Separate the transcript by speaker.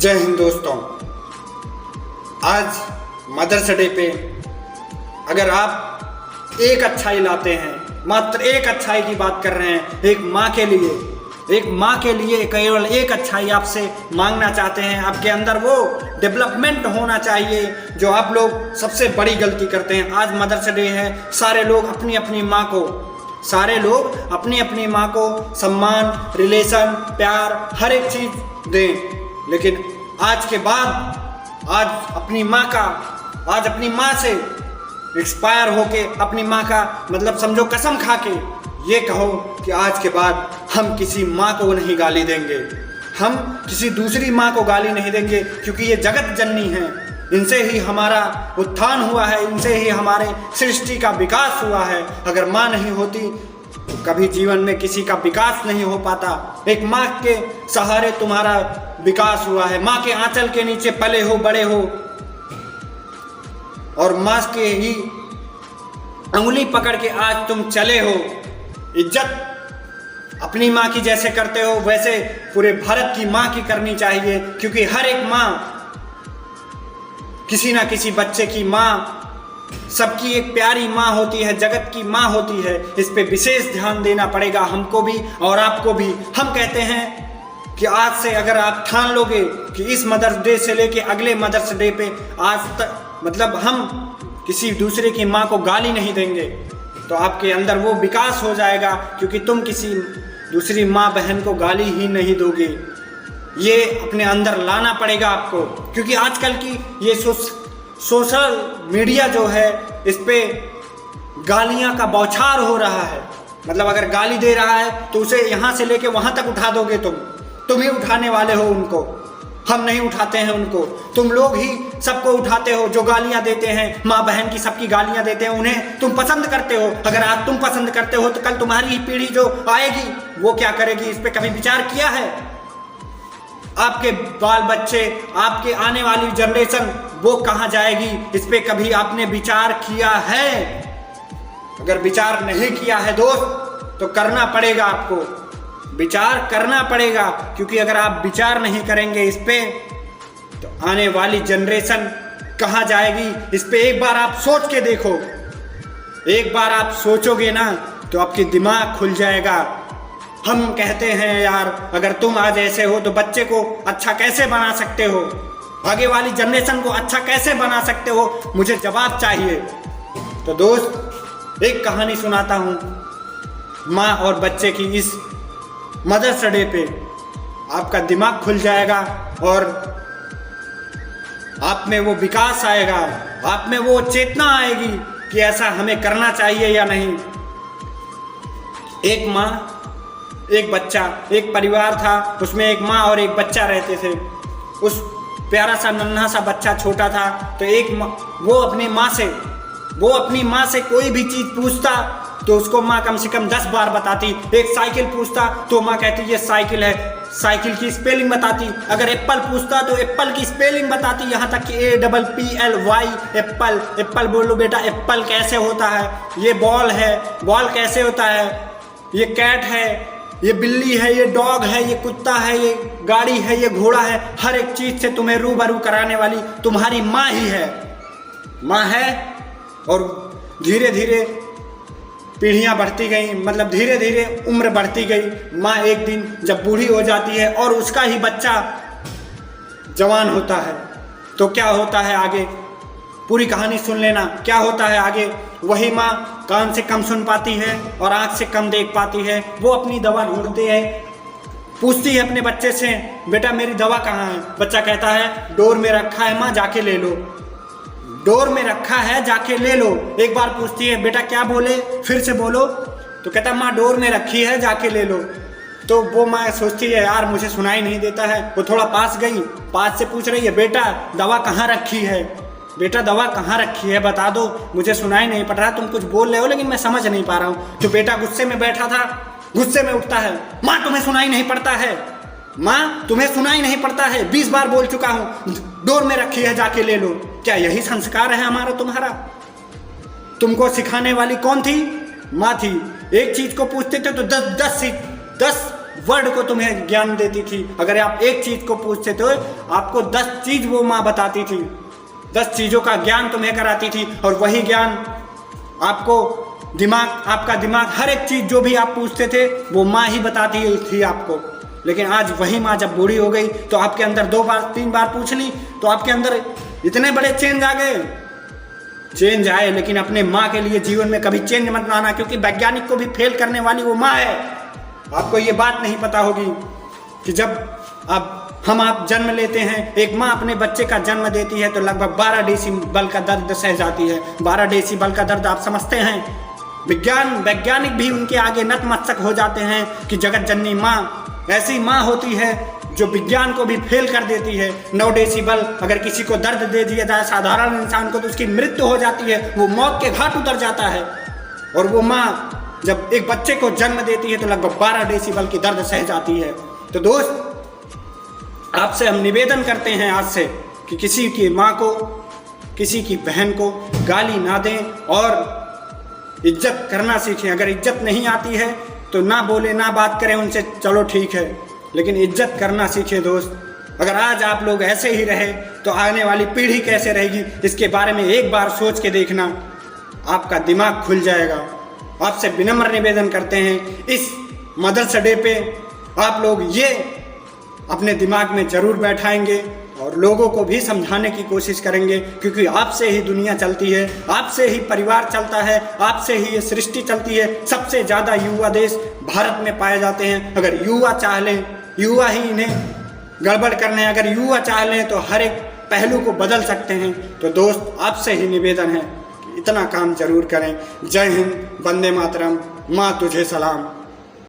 Speaker 1: जय हिंद दोस्तों। आज मदर्स डे पे अगर आप एक अच्छाई लाते हैं, मात्र एक अच्छाई की बात कर रहे हैं, एक माँ के लिए केवल एक अच्छाई आपसे मांगना चाहते हैं, आपके अंदर वो डेवलपमेंट होना चाहिए जो आप लोग सबसे बड़ी गलती करते हैं। आज मदर्स डे है, सारे लोग अपनी अपनी माँ को सम्मान, रिलेशन, प्यार, हर एक चीज़ दें, लेकिन आज के बाद आज अपनी माँ से एक्सपायर होके अपनी माँ का मतलब समझो कसम खा के ये कहो कि आज के बाद हम किसी माँ को नहीं गाली देंगे, हम किसी दूसरी माँ को गाली नहीं देंगे, क्योंकि ये जगत जननी है, इनसे ही हमारा उत्थान हुआ है, इनसे ही हमारे सृष्टि का विकास हुआ है। अगर माँ नहीं होती तो कभी जीवन में किसी का विकास नहीं हो पाता। एक माँ के सहारे तुम्हारा विकास हुआ है, माँ के आंचल के नीचे पले हो, बड़े हो, और माँ के ही अंगुली पकड़ के आज तुम चले हो। इज्जत अपनी माँ की जैसे करते हो वैसे पूरे भारत की माँ की करनी चाहिए, क्योंकि हर एक माँ किसी ना किसी बच्चे की माँ, सबकी एक प्यारी माँ होती है, जगत की माँ होती है। इस पे विशेष ध्यान देना पड़ेगा हमको भी और आपको भी। हम कहते हैं कि आज से अगर आप ठान लोगे कि इस मदर्स डे से लेके अगले मदर्स डे पे आज तक मतलब हम किसी दूसरे की माँ को गाली नहीं देंगे, तो आपके अंदर वो विकास हो जाएगा, क्योंकि तुम किसी दूसरी माँ बहन को गाली ही नहीं दोगे। ये अपने अंदर लाना पड़ेगा आपको, क्योंकि आजकल की ये सोशल मीडिया जो है, इस पे गालियाँ का बौछार हो रहा है। मतलब अगर गाली दे रहा है तो उसे यहाँ से लेके वहाँ तक उठा दोगे तुम ही उठाने वाले हो उनको, हम नहीं उठाते हैं उनको। तुम लोग ही सबको उठाते हो, जो गालियां देते हैं, माँ बहन की सबकी गालियां देते हैं, उन्हें तुम पसंद करते हो। अगर आज तुम पसंद करते हो तो कल तुम्हारी ही पीढ़ी जो आएगी वो क्या करेगी, इस पे कभी विचार किया है? आपके बाल बच्चे, आपके आने वाली जनरेशन वो कहाँ जाएगी, इस पे कभी आपने विचार किया है? अगर विचार नहीं किया है दोस्त तो करना पड़ेगा, आपको विचार करना पड़ेगा, क्योंकि अगर आप विचार नहीं करेंगे इस पे तो आने वाली जनरेशन कहाँ जाएगी। इस पे एक बार आप सोच के देखो, एक बार आप सोचोगे ना तो आपकी दिमाग खुल जाएगा। हम कहते हैं यार, अगर तुम आज ऐसे हो तो बच्चे को अच्छा कैसे बना सकते हो, आगे वाली जनरेशन को अच्छा कैसे बना सकते हो, मुझे जवाब चाहिए। तो दोस्त एक कहानी सुनाता हूँ माँ और बच्चे की। इस मदर्स डे पे आपका दिमाग खुल जाएगा और आप में वो विकास आएगा, आप में वो चेतना आएगी कि ऐसा हमें करना चाहिए या नहीं। एक माँ, एक बच्चा, एक परिवार था, उसमें एक माँ और एक बच्चा रहते थे। उस प्यारा सा नन्हा सा बच्चा छोटा था, तो वो अपनी माँ से कोई भी चीज़ पूछता तो उसको माँ कम से कम 10 बार बताती। एक साइकिल पूछता तो माँ कहती ये साइकिल है, साइकिल की स्पेलिंग बताती। अगर एप्पल पूछता तो एप्पल की स्पेलिंग बताती, यहाँ तक कि APPLY एप्पल। एप्पल बोलो बेटा, एप्पल कैसे होता है, ये बॉल है, बॉल कैसे होता है, ये कैट है, ये बिल्ली है, ये डॉग है, ये कुत्ता है, ये गाड़ी है, ये घोड़ा है। हर एक चीज़ से तुम्हें रूबरू कराने वाली तुम्हारी माँ ही है, माँ है। और धीरे धीरे पीढ़ियाँ बढ़ती गई, मतलब धीरे धीरे उम्र बढ़ती गई। माँ एक दिन जब बूढ़ी हो जाती है और उसका ही बच्चा जवान होता है, तो क्या होता है आगे, पूरी कहानी सुन लेना। क्या होता है आगे, वही माँ कान से कम सुन पाती है और आँख से कम देख पाती है। वो अपनी दवा ढूंढती है, पूछती है अपने बच्चे से, बेटा मेरी दवा कहाँ है? बच्चा कहता है डोर में रखा है माँ, जाके ले लो। डोर में रखा है, जाके ले लो। एक बार पूछती है बेटा क्या बोले, फिर से बोलो। तो कहता माँ डोर में रखी है, जाके ले लो। तो वो माँ सोचती है यार मुझे सुनाई नहीं देता है। वो थोड़ा पास गई, पास से पूछ रही है बेटा दवा कहाँ रखी है, बेटा दवा कहाँ रखी है बता दो, मुझे सुनाई नहीं पड़ रहा, तुम कुछ बोल रहे हो लेकिन मैं समझ नहीं पा रहा हूँ। जो बेटा गुस्से में बैठा था, गुस्से में उठता है, माँ तुम्हें सुनाई नहीं पड़ता है, माँ तुम्हें सुनाई नहीं पड़ता है, 20 बार बोल चुका हूँ, डोर में रखी है, जाके ले लो। क्या यही संस्कार है हमारा तुम्हारा? तुमको सिखाने वाली कौन थी? माँ थी। एक चीज को पूछते थे तो 10 वर्ड को तुम्हें ज्ञान देती थी। अगर आप एक चीज को पूछते तो आपको 10 चीज वो माँ बताती थी, 10 चीजों का ज्ञान तुम्हें कराती थी। और वही ज्ञान आपको आपका दिमाग हर एक चीज जो भी आप पूछते थे वो माँ ही बताती थी आपको। लेकिन आज वही माँ जब बूढ़ी हो गई तो आपके अंदर 2 बार 3 बार पूछ ली तो आपके अंदर इतने बड़े चेंज आ गए। चेंज आए, लेकिन अपने माँ के लिए जीवन में कभी चेंज मत लाना, क्योंकि वैज्ञानिक को भी फेल करने वाली वो माँ है। आपको ये बात नहीं पता होगी कि जब आप जन्म लेते हैं, एक माँ अपने बच्चे का जन्म देती है तो लगभग 12 डेसिबल का दर्द सह जाती है। 12 डेसिबल का दर्द आप समझते हैं। वैज्ञानिक भी उनके आगे नतमस्तक हो जाते हैं कि जगत जननी माँ ऐसी माँ होती है जो विज्ञान को भी फेल कर देती है। 9 डेसिबल अगर किसी को दर्द दे दिया जाए साधारण इंसान को तो उसकी मृत्यु हो जाती है, वो मौत के घाट उतर जाता है। और वो माँ जब एक बच्चे को जन्म देती है तो लगभग 12 डेसिबल की दर्द सह जाती है। तो दोस्त, आपसे हम निवेदन करते हैं आज से कि किसी की माँ को, किसी की बहन को गाली ना दें और इज्जत करना सीखें। अगर इज्जत नहीं आती है तो ना बोले, ना बात करें उनसे, चलो ठीक है, लेकिन इज्जत करना सीखें दोस्त। अगर आज आप लोग ऐसे ही रहे तो आने वाली पीढ़ी कैसे रहेगी, इसके बारे में एक बार सोच के देखना, आपका दिमाग खुल जाएगा। आपसे विनम्र निवेदन करते हैं, इस मदर्स डे पे आप लोग ये अपने दिमाग में जरूर बैठाएंगे और लोगों को भी समझाने की कोशिश करेंगे, क्योंकि आपसे ही दुनिया चलती है, आपसे ही परिवार चलता है, आपसे ही ये सृष्टि चलती है। सबसे ज़्यादा युवा देश भारत में पाए जाते हैं। अगर युवा चाह लें, युवा ही इन्हें गड़बड़ करने, अगर युवा चाह लें तो हर एक पहलू को बदल सकते हैं। तो दोस्त, आपसे ही निवेदन है कि इतना काम जरूर करें। जय हिंद, वंदे मातरम, माँ तुझे सलाम।